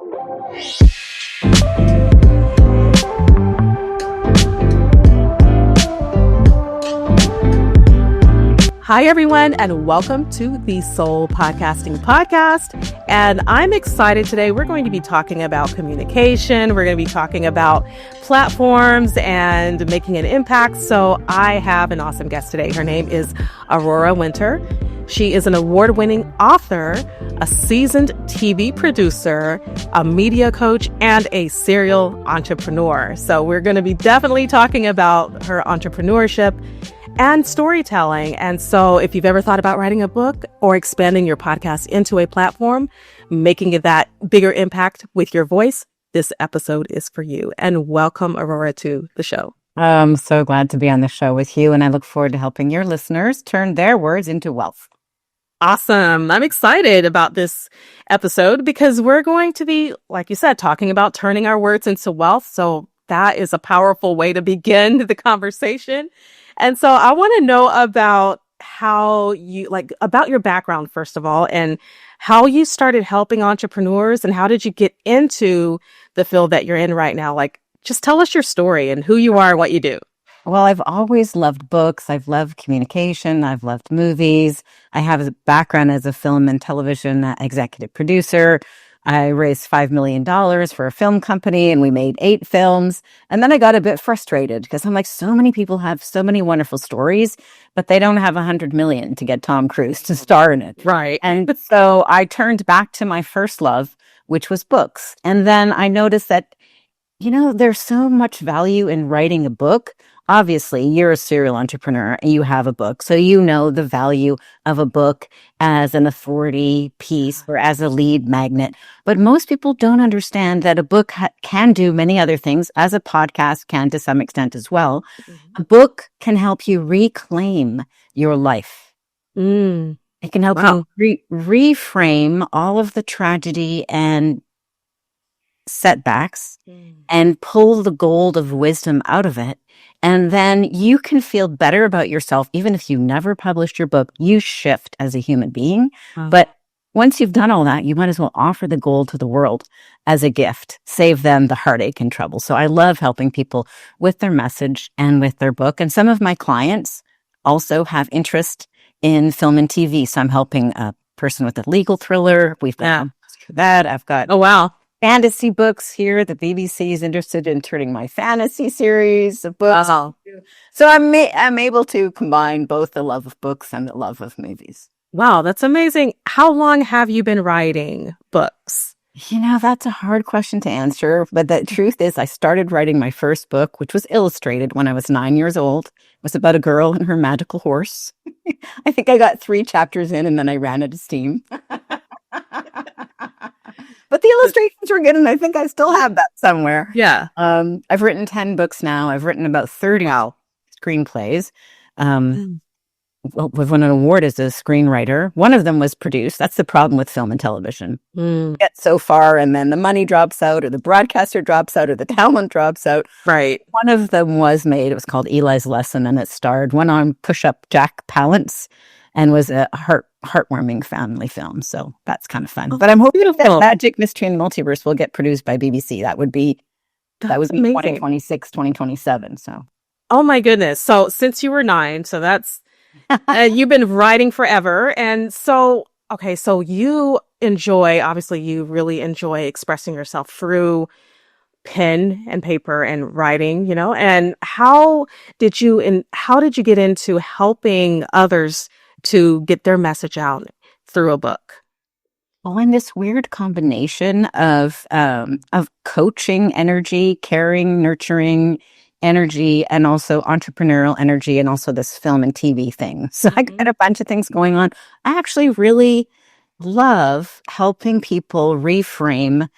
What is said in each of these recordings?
Hi, everyone, and welcome to the Soul Podcasting Podcast. And I'm excited today. We're going to be talking about communication. We're going to be talking about platforms and making an impact. So I have an awesome guest today. Her name is Aurora Winter. She is an award-winning author, a seasoned TV producer, a media coach, and a serial entrepreneur. So we're going to be definitely talking about her entrepreneurship and storytelling. And so if you've ever thought about writing a book or expanding your podcast into a platform, making it that bigger impact with your voice, this episode is for you. And welcome, Aurora, to the show. I'm so glad to be on the show with you, and I look forward to helping your listeners turn their words into wealth. Awesome. I'm excited about this episode because we're going to be, like you said, talking about turning our words into wealth. So that is a powerful way to begin the conversation. And so I want to know about about your background, first of all, and how you started helping entrepreneurs and how did you get into the field that you're in right now? Just tell us your story and who you are and what you do. Well, I've always loved books. I've loved communication. I've loved movies. I have a background as a film and television executive producer. I raised $5 million for a film company and we made 8 films. And then I got a bit frustrated because I'm like, so many people have so many wonderful stories, but they don't have 100 million to get Tom Cruise to star in it. Right. And so I turned back to my first love, which was books. And then I noticed that, there's so much value in writing a book. Obviously, you're a serial entrepreneur and you have a book. So you know the value of a book as an authority piece or as a lead magnet. But most people don't understand that a book can do many other things, as a podcast can to some extent as well. Mm-hmm. A book can help you reclaim your life. It can help you reframe all of the tragedy and setbacks and pull the gold of wisdom out of it. And then you can feel better about yourself. Even if you never published your book, you shift as a human being. Wow. But once you've done all that, you might as well offer the gold to the world as a gift, save them the heartache and trouble. So I love helping people with their message and with their book. And some of my clients also have interest in film and TV. So I'm helping a person with a legal thriller. We've got that. I've got fantasy books here. The BBC is interested in turning my fantasy series of books. Wow. So I'm able to combine both the love of books and the love of movies. Wow, that's amazing. How long have you been writing books? That's a hard question to answer. But the truth is, I started writing my first book, which was illustrated when I was 9 years old. It was about a girl and her magical horse. I think I got 3 chapters in and then I ran out of steam. But the illustrations were good, and I think I still have that somewhere. Yeah. I've written 10 books now. I've written about 30 screenplays. We've won an award as a screenwriter. One of them was produced. That's the problem with film and television. You get so far, and then the money drops out, or the broadcaster drops out, or the talent drops out. Right. One of them was made. It was called Eli's Lesson, and it starred one-armed push-up Jack Palance, and was a heartwarming family film. So that's kind of fun. But I'm hoping that Magic, Mystery, and Multiverse will get produced by BBC. That would be 2026, 2027. So. Oh my goodness. So since you were 9, so that's, you've been writing forever. And so, so you really enjoy expressing yourself through pen and paper and writing, and how did you get into helping others to get their message out through a book? Well, in this weird combination of coaching energy, caring, nurturing energy, and also entrepreneurial energy, and also this film and TV thing. So I got a bunch of things going on. I actually really love helping people reframe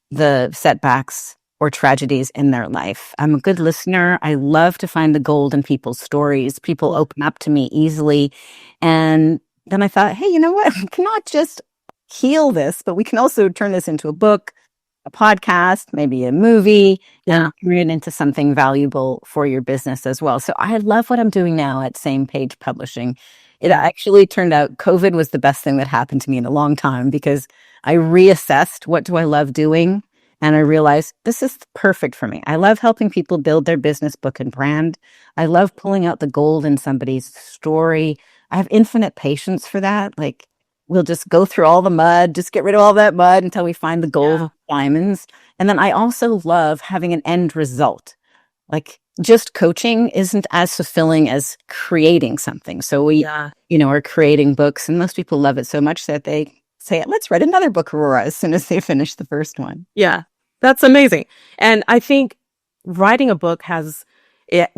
the setbacks or tragedies in their life. I'm a good listener. I love to find the gold in people's stories. People open up to me easily. And then I thought, hey, you know what? We cannot just heal this, but we can also turn this into a book, a podcast, maybe a movie, and turn it into something valuable for your business as well. So I love what I'm doing now at Same Page Publishing. It actually turned out COVID was the best thing that happened to me in a long time, because I reassessed what do I love doing, and I realized this is perfect for me. I love helping people build their business, book, and brand. I love pulling out the gold in somebody's story. I have infinite patience for that. Like, we'll just go through all the mud, just get rid of all that mud until we find the gold diamonds. And then I also love having an end result. Like, just coaching isn't as fulfilling as creating something. So we, are creating books, and most people love it so much that they say, let's write another book, Aurora, as soon as they finish the first one. Yeah, that's amazing. And I think writing a book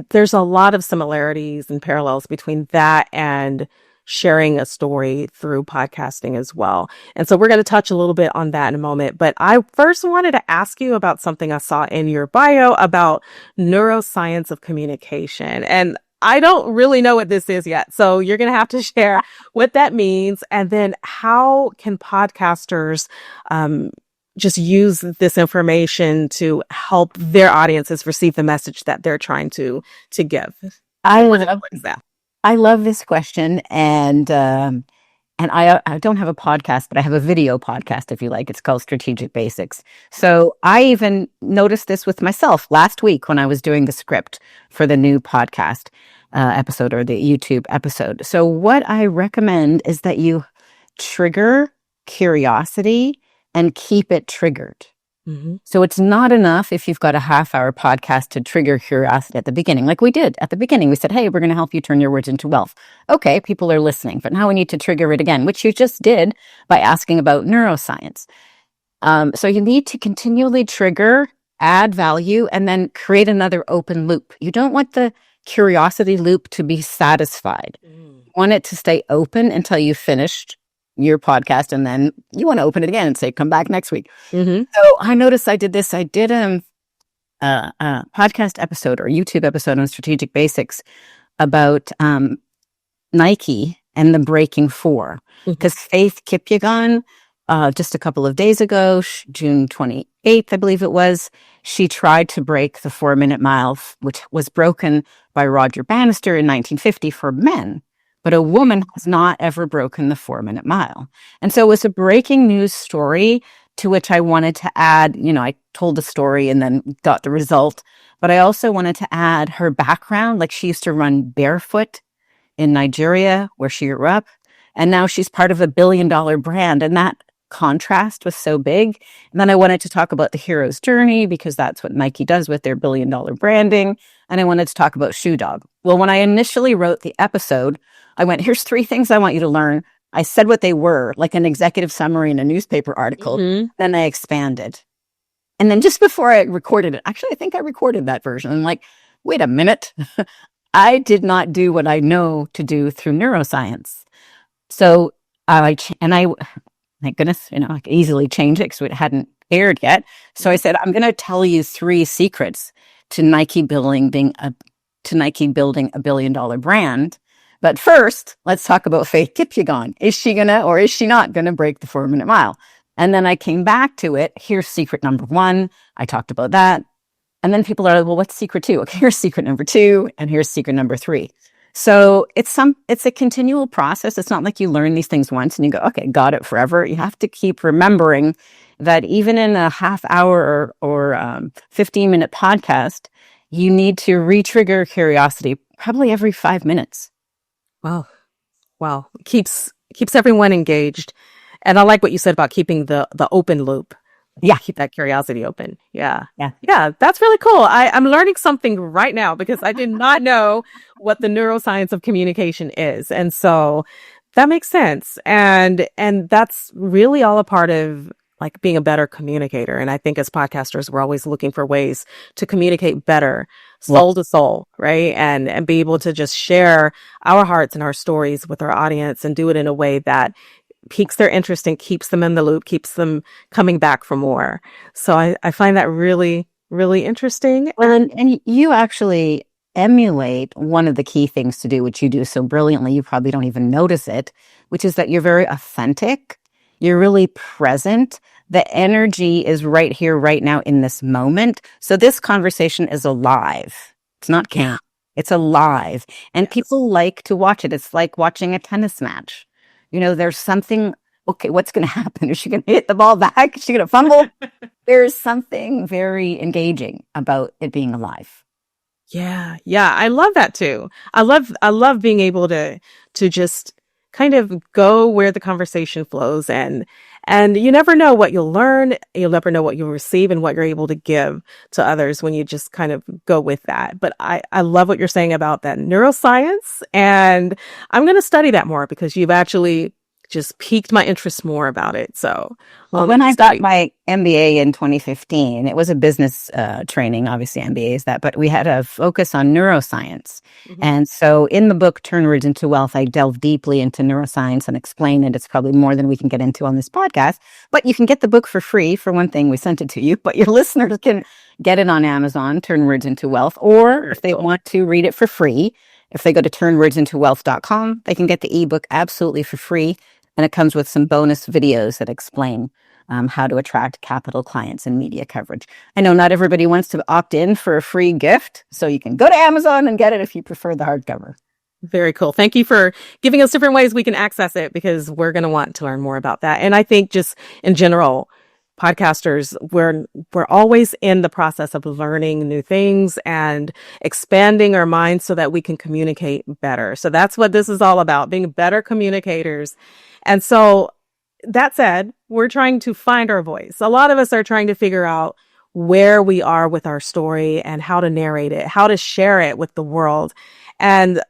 there's a lot of similarities and parallels between that and sharing a story through podcasting as well. And so we're going to touch a little bit on that in a moment. But I first wanted to ask you about something I saw in your bio about neuroscience of communication. And I don't really know what this is yet. So you're going to have to share what that means. And then how can podcasters just use this information to help their audiences receive the message that they're trying to give? I love this question. And I don't have a podcast, but I have a video podcast, if you like. It's called Strategic Basics. So I even noticed this with myself last week when I was doing the script for the new podcast episode, or the YouTube episode. So what I recommend is that you trigger curiosity and keep it triggered. Mm-hmm. So it's not enough if you've got a half-hour podcast to trigger curiosity at the beginning. Like we did at the beginning. We said, hey, we're going to help you turn your words into wealth. Okay, people are listening. But now we need to trigger it again, which you just did by asking about neuroscience. So you need to continually trigger, add value, and then create another open loop. You don't want the curiosity loop to be satisfied. You want it to stay open until you've finished your podcast, and then you want to open it again and say, come back next week. Mm-hmm. So I noticed I did this. I did a podcast episode or YouTube episode on Strategic Basics about Nike and the breaking four. Because Faith Kipyegon, just a couple of days ago, June 28th, I believe it was, she tried to break the 4-minute mile, which was broken by Roger Bannister in 1950 for men. But a woman has not ever broken the 4-minute mile. And so it was a breaking news story to which I wanted to add, I told the story and then got the result. But I also wanted to add her background. Like, she used to run barefoot in Nigeria, where she grew up. And now she's part of a $1 billion brand. And that contrast was so big. And then I wanted to talk about the hero's journey, because that's what Nike does with their $1 billion branding. And I wanted to talk about Shoe Dog. Well, when I initially wrote the episode, I went, here's 3 things I want you to learn. I said what they were, like an executive summary in a newspaper article. Mm-hmm. Then I expanded. And then just before I recorded it, actually, I think I recorded that version. I'm like, wait a minute. I did not do what I know to do through neuroscience. So thank goodness, I could easily change it because it hadn't aired yet. So I said, I'm going to tell you 3 secrets to Nike building a $1 billion brand. But first, let's talk about Faith Kipyegon. Is she gonna, or is she not gonna break the 4-minute mile? And then I came back to it. Here's secret number 1. I talked about that. And then people are like, well, what's secret 2? Okay, here's secret number 2, and here's secret number 3. So it's a continual process. It's not like you learn these things once and you go, okay, got it forever. You have to keep remembering that even in a half-hour or 15-minute podcast, you need to re-trigger curiosity probably every 5 minutes. Wow. Keeps everyone engaged. And I like what you said about keeping the open loop. Yeah. Keep that curiosity open. Yeah. That's really cool. I'm learning something right now, because I did not know what the neuroscience of communication is. And so that makes sense. And that's really all a part of like being a better communicator. And I think as podcasters, we're always looking for ways to communicate better, soul to soul, right? And be able to just share our hearts and our stories with our audience and do it in a way that piques their interest and keeps them in the loop, keeps them coming back for more. So I find that really, really interesting. Well, and you actually emulate one of the key things to do, which you do so brilliantly, you probably don't even notice it, which is that you're very authentic. You're really present. The energy is right here, right now in this moment. So this conversation is alive. It's not canned. It's alive. And people like to watch it. It's like watching a tennis match. There's something okay, what's going to happen? Is she going to hit the ball back? Is she going to fumble? There's something very engaging about it being alive. Yeah, yeah, I love that too. I love being able to just kind of go where the conversation flows, and you never know what you'll learn, you'll never know what you'll receive and what you're able to give to others when you just kind of go with that. But I love what you're saying about that neuroscience, and I'm going to study that more because you've actually just piqued my interest more about it. So, Well, when I got my MBA in 2015, it was a business training. Obviously, MBA is that, but we had a focus on neuroscience. Mhm. And so in the book, Turn Words into Wealth, I delve deeply into neuroscience and explain it. It's probably more than we can get into on this podcast, but you can get the book for free. For one thing, we sent it to you, but your listeners can get it on Amazon, Turn Words into Wealth, or if they want to read it for free, if they go to turnwordsintowealth.com, they can get the ebook absolutely for free. And it comes with some bonus videos that explain how to attract capital clients and media coverage. I know not everybody wants to opt in for a free gift, so you can go to Amazon and get it if you prefer the hardcover. Very cool. Thank you for giving us different ways we can access it because we're going to want to learn more about that. And I think just in general, podcasters, we're always in the process of learning new things and expanding our minds so that we can communicate better. So that's what this is all about, being better communicators. And so that said, we're trying to find our voice. A lot of us are trying to figure out where we are with our story and how to narrate it, how to share it with the world. And,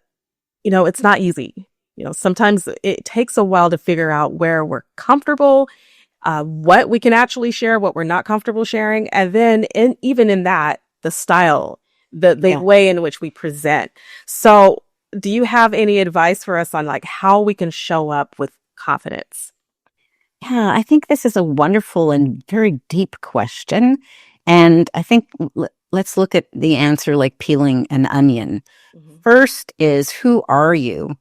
it's not easy. Sometimes it takes a while to figure out where we're comfortable, what we can actually share, what we're not comfortable sharing. And then even in that, the style, the way in which we present. So do you have any advice for us on how we can show up with confidence? Yeah, I think this is a wonderful and very deep question. And I think let's look at the answer like peeling an onion. Mhm. First is, who are you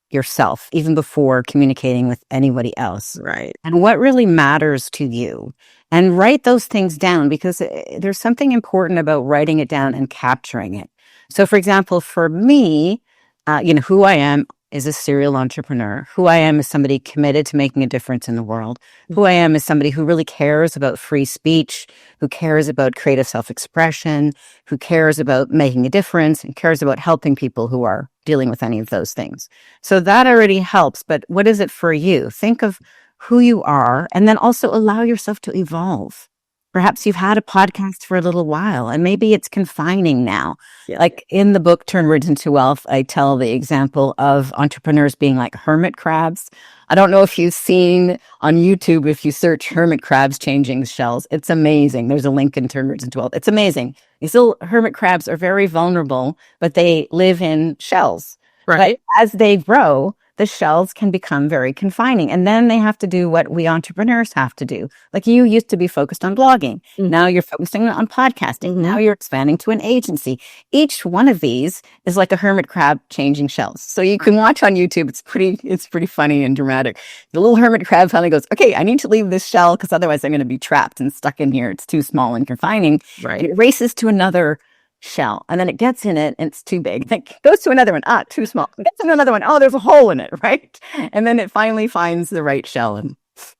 yourself, even before communicating with anybody else? Right. And what really matters to you? And write those things down, because there's something important about writing it down and capturing it. So, for example, for me, who I am is a serial entrepreneur. Who I am is somebody committed to making a difference in the world. Who I am is somebody who really cares about free speech, who cares about creative self-expression, who cares about making a difference, and cares about helping people who are dealing with any of those things. So that already helps. But what is it for you? Think of who you are, and then also allow yourself to evolve. Perhaps you've had a podcast for a little while and maybe it's confining now. Yeah. Like in the book, Turn Words into Wealth, I tell the example of entrepreneurs being like hermit crabs. I don't know if you've seen on YouTube, if you search hermit crabs changing shells, it's amazing. There's a link in Turn Words into Wealth. It's amazing. These little hermit crabs are very vulnerable, but they live in shells. Right. But as they grow, the shells can become very confining. And then they have to do what we entrepreneurs have to do. Like you used to be focused on blogging. Mhm. Now you're focusing on podcasting. Now you're expanding to an agency. Each one of these is like a hermit crab changing shells. So you can watch on YouTube. It's pretty funny and dramatic. The little hermit crab finally goes, okay, I need to leave this shell because otherwise I'm going to be trapped and stuck in here. It's too small and confining. Right. And it races to another shell, and then it gets in it and it's too big. It goes to another one, too small. It gets to another one, there's a hole in it, right? And then it finally finds the right shell and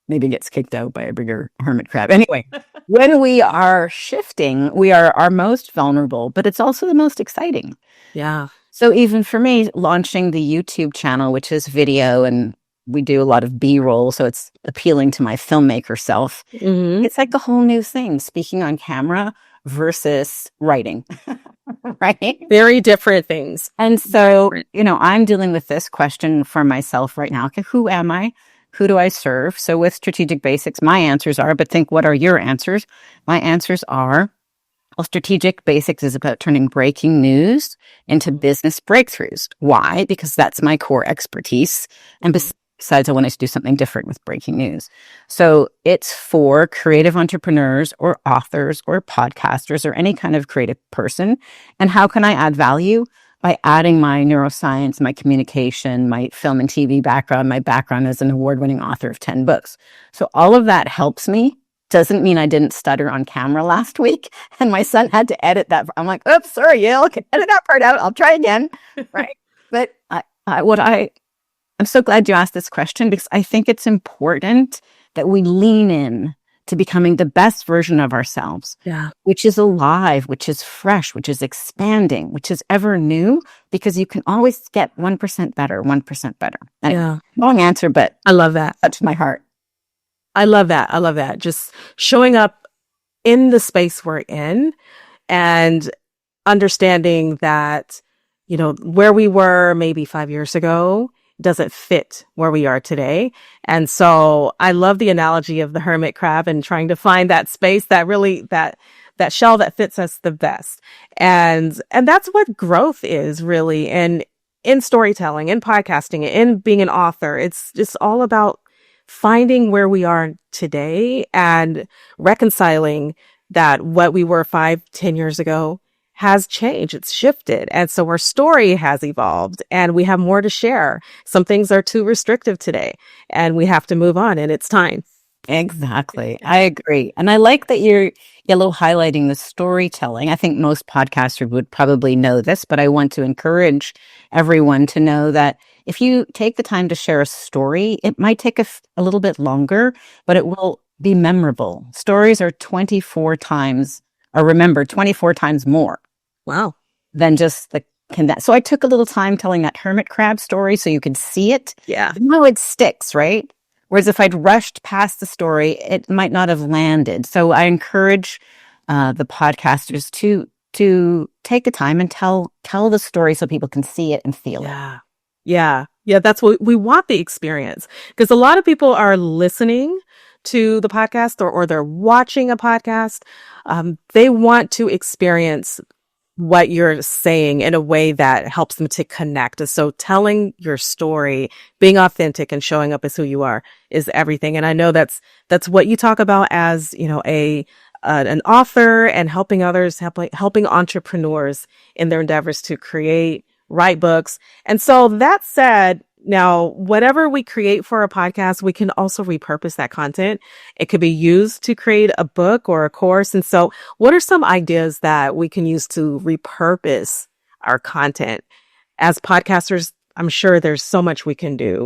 maybe gets kicked out by a bigger hermit crab. Anyway, when we are shifting, we are our most vulnerable, but it's also the most exciting. Yeah. So even for me, launching the YouTube channel, which is video, and we do a lot of B-roll, so it's appealing to my filmmaker self. Mm-hmm. It's like a whole new thing, speaking on camera versus writing, right? Very different things. And so, I'm dealing with this question for myself right now. Okay, who am I? Who do I serve? So with Strategic Basics, my answers are, but think, what are your answers? My answers are, well, Strategic Basics is about turning breaking news into business breakthroughs. Why? Because that's my core expertise. And besides, I wanted to do something different with breaking news. So it's for creative entrepreneurs or authors or podcasters or any kind of creative person. And how can I add value? By adding my neuroscience, my communication, my film and TV background, my background as an award-winning author of 10 books. So all of that helps me. Doesn't mean I didn't stutter on camera last week. And my son had to edit that. I'm like, oops, sorry, Yale, can edit that part out. I'll try again. Right. But what I I'm so glad you asked this question because I think it's important that we lean in to becoming the best version of ourselves, which is alive, which is fresh, which is expanding, which is ever new, because you can always get 1% better, 1% better. Long answer, but I love that. Touched my heart. I love that. I love that. Just showing up in the space we're in and understanding that, where we were maybe 5 years ago doesn't fit where we are today. And so I love the analogy of the hermit crab and trying to find that space that really, that shell that fits us the best. And that's what growth is really. And in storytelling, in podcasting, in being an author, it's just all about finding where we are today and reconciling that what we were 5-10 years ago has changed. It's shifted. And so our story has evolved and we have more to share. Some things are too restrictive today and we have to move on, and it's time. Exactly. I agree. And I like that you're yellow highlighting the storytelling. I think most podcasters would probably know this, but I want to encourage everyone to know that if you take the time to share a story, it might take a little bit longer, but it will be memorable. Stories are 24 times, or remember, 24 times more. Wow. Than just the condense. So I took a little time telling that hermit crab story so you could see it. Yeah. Now it sticks, right? Whereas if I'd rushed past the story, it might not have landed. So I encourage the podcasters to take the time and tell the story so people can see it and feel it. Yeah. That's what we want, the experience, because a lot of people are listening to the podcast or they're watching a podcast. They want to experience what you're saying in a way that helps them to connect. So telling your story, being authentic and showing up as who you are is everything. And I know that's what you talk about as, an author and helping others, helping entrepreneurs in their endeavors to create, write books. And so that said, now, whatever we create for a podcast, we can also repurpose that content. It could be used to create a book or a course. And so what are some ideas that we can use to repurpose our content? As podcasters, I'm sure there's so much we can do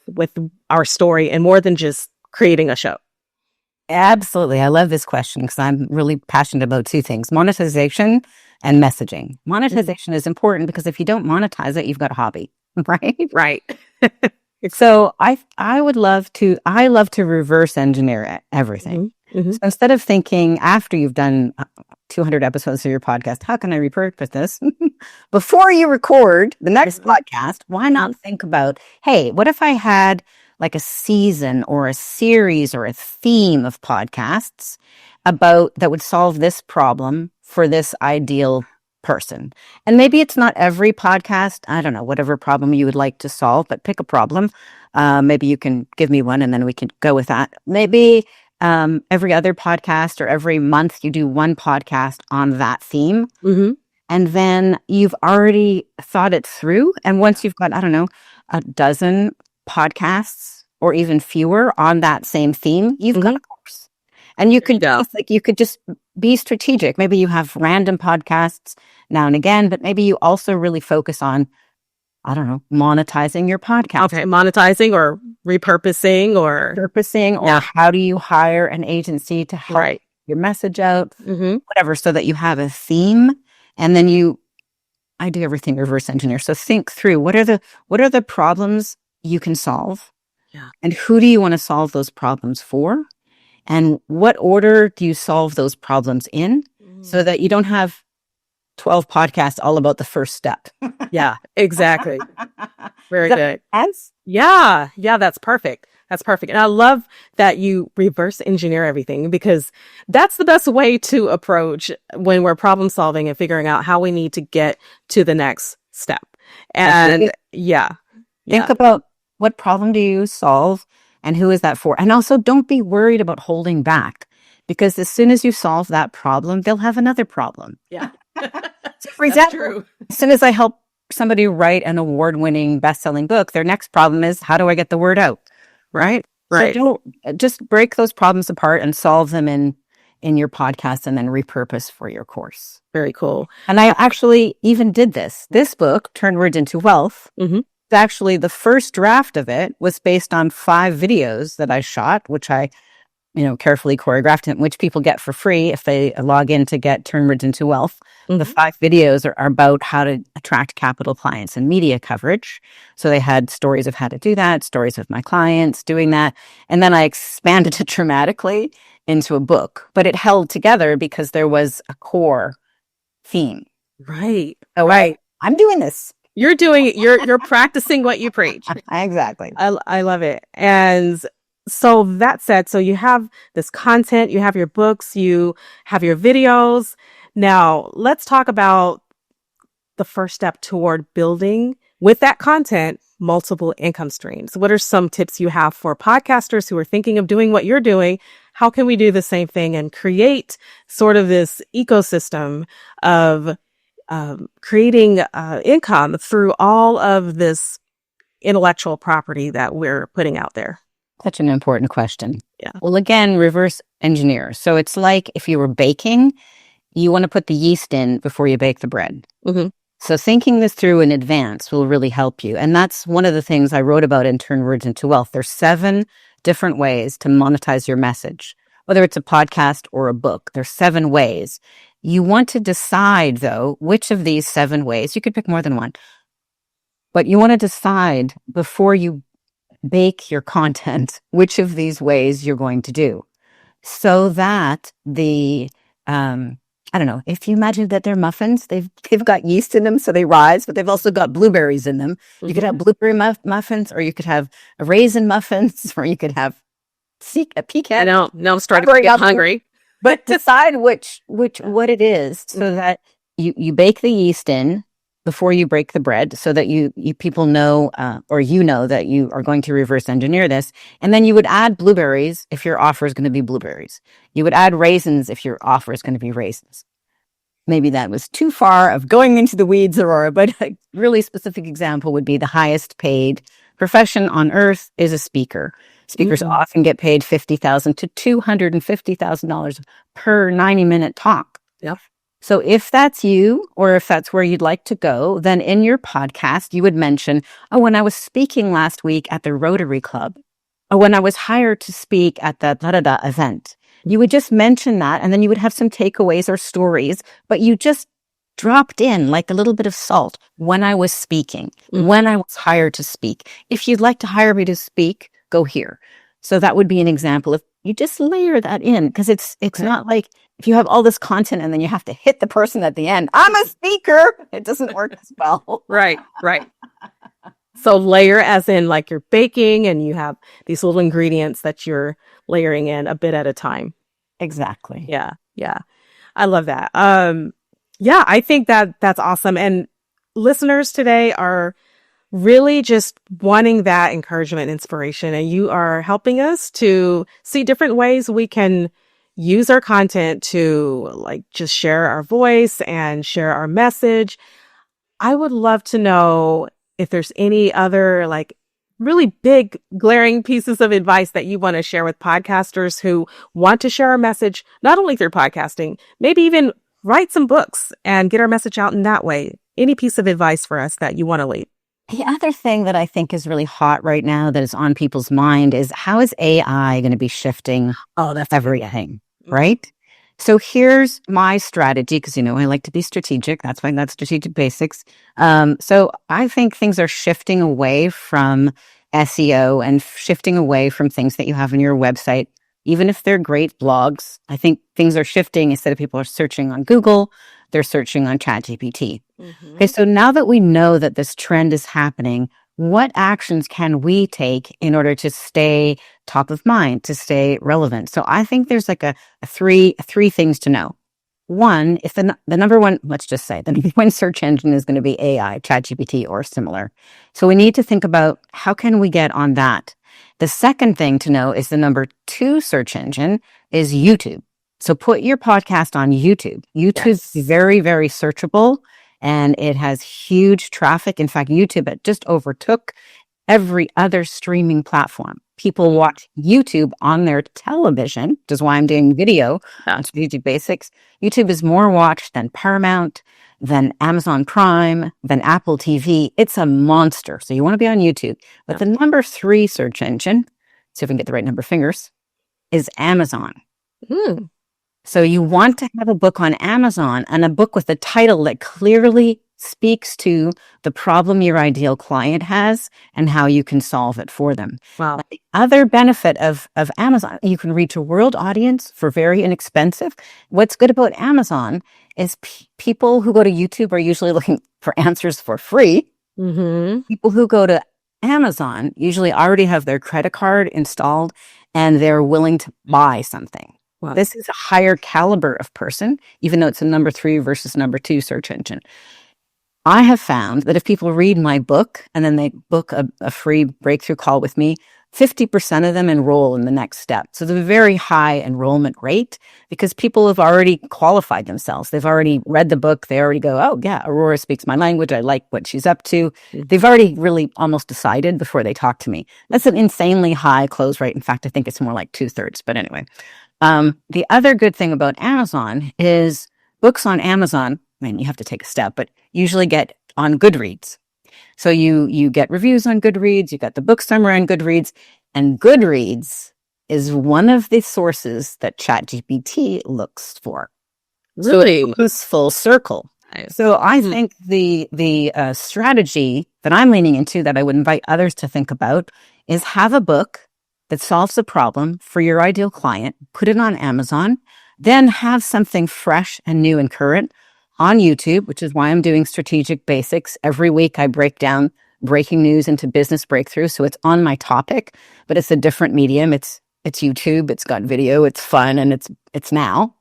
with our story and more than just creating a show. Absolutely. I love this question because I'm really passionate about two things: monetization and messaging. Monetization is important because if you don't monetize it, you've got a hobby. Right. So I love to reverse engineer everything. So instead of thinking after you've done 200 episodes of your podcast, how can I repurpose this? Before you record the next podcast, why not think about, hey, what if I had like a season or a series or a theme of podcasts about that would solve this problem for this ideal person? And maybe it's not every podcast. I don't know, whatever problem you would like to solve, but pick a problem. Maybe you can give me one and then we can go with that. Maybe every other podcast or every month you do one podcast on that theme. And then you've already thought it through. And once you've got, I don't know, a dozen podcasts or even fewer on that same theme, you've got a course. And you could just be strategic. Maybe you have random podcasts now and again, but maybe you also really focus on, I don't know, monetizing your podcast. Okay, monetizing or repurposing or how do you hire an agency to help your message out, whatever, so that you have a theme. And then I do everything reverse engineer. So think through what are the problems you can solve, and who do you want to solve those problems for? And what order do you solve those problems in so that you don't have 12 podcasts all about the first step? Yeah, exactly. Very good. Sense? Yeah, that's perfect. That's perfect. And I love that you reverse engineer everything, because that's the best way to approach when we're problem solving and figuring out how we need to get to the next step. And think about what problem do you solve? And who is that for? And also, don't be worried about holding back, because as soon as you solve that problem, they'll have another problem. Yeah. So for example, as soon as I help somebody write an award-winning best-selling book, their next problem is, how do I get the word out? Right. So don't just break those problems apart and solve them in your podcast and then repurpose for your course. Very cool. And I actually even did this. This book, Turn Words into Wealth, Actually, the first draft of it was based on 5 videos that I shot, which I carefully choreographed, and which people get for free if they log in to get Turn Words into Wealth. The 5 videos are about how to attract capital clients and media coverage. So they had stories of how to do that, stories of my clients doing that. And then I expanded it dramatically into a book, but it held together because there was a core theme. Right. So right. I'm doing this. You're practicing what you preach. Exactly. I love it. And so that said, so you have this content, you have your books, you have your videos. Now let's talk about the first step toward building with that content, multiple income streams. What are some tips you have for podcasters who are thinking of doing what you're doing? How can we do the same thing and create sort of this ecosystem of creating income through all of this intellectual property that we're putting out there? Such an important question. Yeah. Well, again, reverse engineer. So it's like if you were baking, you want to put the yeast in before you bake the bread. Mm-hmm. So thinking this through in advance will really help you. And that's one of the things I wrote about in Turn Words into Wealth. There's 7 different ways to monetize your message, whether it's a podcast or a book. There's 7 ways. You want to decide, though, which of these 7 ways, you could pick more than one, but you want to decide before you bake your content, which of these ways you're going to do, so that the, I don't know, if you imagine that they're muffins, they've got yeast in them, so they rise, but they've also got blueberries in them. Mm-hmm. You could have blueberry muffins, or you could have raisin muffins, or you could have a pecan. I know, now I'm starting to get hungry. But decide what it is, so that you bake the yeast in before you break the bread, so that you people know, or that you are going to reverse engineer this. And then you would add blueberries if your offer is going to be blueberries. You would add raisins if your offer is going to be raisins. Maybe that was too far of going into the weeds, Aurora, but a really specific example would be the highest paid profession on earth is a speaker. Speakers often get paid $50,000 to $250,000 per 90-minute talk. Yep. So if that's you, or if that's where you'd like to go, then in your podcast, you would mention, when I was speaking last week at the Rotary Club, or when I was hired to speak at the da-da-da event. You would just mention that, and then you would have some takeaways or stories, but you just dropped in like a little bit of salt. When I was speaking, when I was hired to speak. If you'd like to hire me to speak, go here. So that would be an example of, you just layer that in, because it's not like if you have all this content and then you have to hit the person at the end, I'm a speaker. It doesn't work as well. Right. So layer as in like you're baking and you have these little ingredients that you're layering in a bit at a time. Exactly. Yeah. I love that. I think that's awesome. And listeners today are really just wanting that encouragement and inspiration. And you are helping us to see different ways we can use our content to like just share our voice and share our message. I would love to know if there's any other like really big glaring pieces of advice that you want to share with podcasters who want to share our message, not only through podcasting, maybe even write some books and get our message out in that way. Any piece of advice for us that you want to leave? The other thing that I think is really hot right now that is on people's mind is, how is AI going to be shifting that's everything, right? So here's my strategy, because, I like to be strategic. That's why that's strategic basics. So I think things are shifting away from SEO and shifting away from things that you have on your website, even if they're great blogs. I think things are shifting. Instead of people are searching on Google, they're searching on ChatGPT. Mm-hmm. Okay, so now that we know that this trend is happening, what actions can we take in order to stay top of mind, to stay relevant? So I think there's like a three things to know. One, if the number one, let's just say the number one search engine is going to be AI, ChatGPT, or similar. So we need to think about, how can we get on that? The second thing to know is the number 2 search engine is YouTube. So put your podcast on YouTube. YouTube's very, very searchable, and it has huge traffic. In fact, YouTube just overtook every other streaming platform. People watch YouTube on their television, which is why I'm doing video on Strategic Basics. YouTube is more watched than Paramount, then Amazon Prime, then Apple TV. It's a monster. So you want to be on YouTube. But the number 3 search engine, see if we can get the right number of fingers, is Amazon. So you want to have a book on Amazon, and a book with a title that clearly speaks to the problem your ideal client has and how you can solve it for them. Wow. The other benefit of Amazon, you can reach a world audience for very inexpensive. What's good about Amazon is people who go to YouTube are usually looking for answers for free. People who go to Amazon usually already have their credit card installed and they're willing to buy something. Wow. This is a higher caliber of person, even though it's a number 3 versus number 2 search engine. I have found that if people read my book and then they book a free breakthrough call with me, 50% of them enroll in the next step. So there's a very high enrollment rate because people have already qualified themselves. They've already read the book. They already go, oh yeah, Aurora speaks my language. I like what she's up to. They've already really almost decided before they talk to me. That's an insanely high close rate. In fact, I think it's more like 2/3. But anyway, the other good thing about Amazon is books on Amazon, I mean, you have to take a step, but usually get on Goodreads. So you get reviews on Goodreads, you got the book summary on Goodreads, and Goodreads is one of the sources that ChatGPT looks for. Really? So it goes full circle. So I think the strategy that I'm leaning into that I would invite others to think about is have a book that solves a problem for your ideal client, put it on Amazon, then have something fresh and new and current on YouTube, which is why I'm doing Strategic Basics. Every week I break down breaking news into business breakthroughs. So it's on my topic, but it's a different medium. It's YouTube, it's got video, it's fun, and it's now.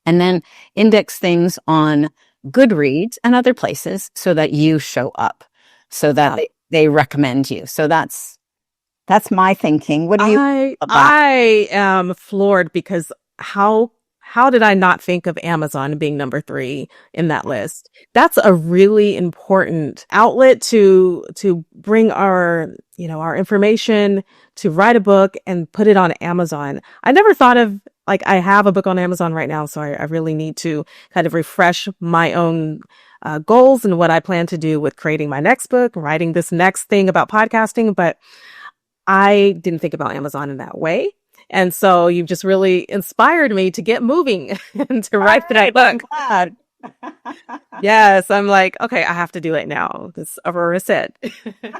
And then index things on Goodreads and other places so that you show up, so that they recommend you. So that's my thinking. What do you about? I am floored because how did I not think of Amazon being number 3 in that list? That's a really important outlet to bring our information, to write a book and put it on Amazon. I never thought of, I have a book on Amazon right now, so I really need to kind of refresh my own goals and what I plan to do with creating my next book, writing this next thing about podcasting, but I didn't think about Amazon in that way. And so you've just really inspired me to get moving and to write that book. Yes, I'm like, okay, I have to do it now. This Aurora said.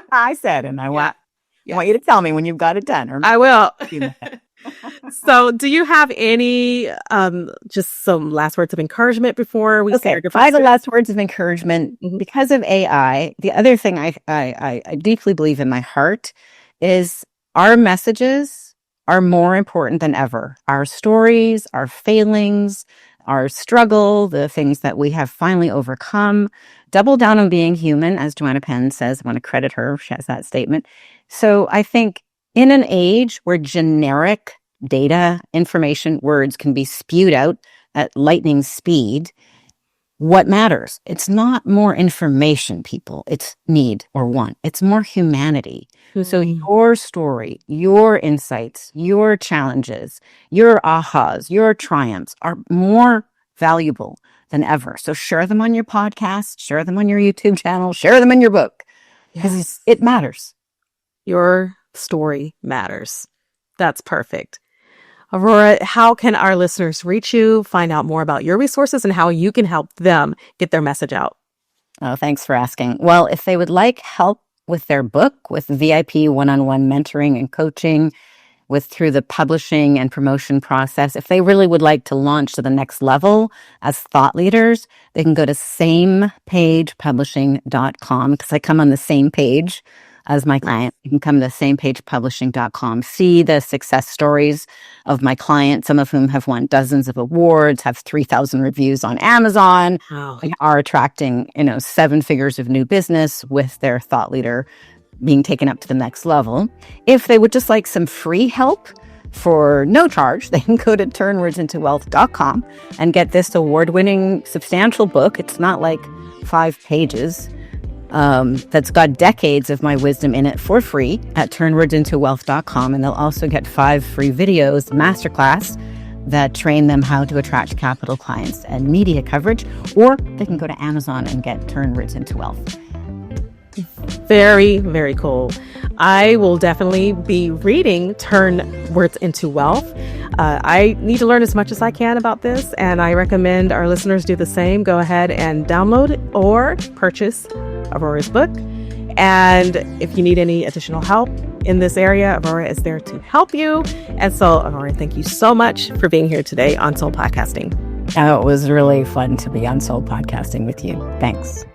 I said, and I want you to tell me when you've got it done. Or I will. So do you have any, just some last words of encouragement before we say our goodbyes? Final last words of encouragement. Because of AI, the other thing I deeply believe in my heart is our messages are more important than ever. Our stories, our failings, our struggle, the things that we have finally overcome. Double down on being human, as Joanna Penn says. I want to credit her. She has that statement. So I think in an age where generic data, information, words can be spewed out at lightning speed, what matters? It's not more information, people. It's need or want. It's more humanity. So your story, your insights, your challenges, your ahas, your triumphs are more valuable than ever. So share them on your podcast, share them on your YouTube channel, share them in your book. Because it matters. Your story matters. That's perfect. Aurora, how can our listeners reach you, find out more about your resources, and how you can help them get their message out? Oh, thanks for asking. Well, if they would like help with their book, with VIP one-on-one mentoring and coaching, through the publishing and promotion process, if they really would like to launch to the next level as thought leaders, they can go to samepagepublishing.com, because I come on the same page as my client. You can come to samepagepublishing.com, see the success stories of my clients, some of whom have won dozens of awards, have 3,000 reviews on Amazon, are attracting, 7 figures of new business with their thought leader being taken up to the next level. If they would just like some free help for no charge, they can go to turnwordsintowealth.com and get this award-winning substantial book. It's not like 5 pages. That's got decades of my wisdom in it for free at turnwordsintowealth.com. And they'll also get 5 free videos, masterclass that train them how to attract capital clients and media coverage, or they can go to Amazon and get Turn Words into Wealth. Very, very cool. I will definitely be reading Turn Words into Wealth. I need to learn as much as I can about this, and I recommend our listeners do the same. Go ahead and download or purchase Aurora's book. And if you need any additional help in this area, Aurora is there to help you. And so, Aurora, thank you so much for being here today on Soul Podcasting. Oh, it was really fun to be on Soul Podcasting with you. Thanks.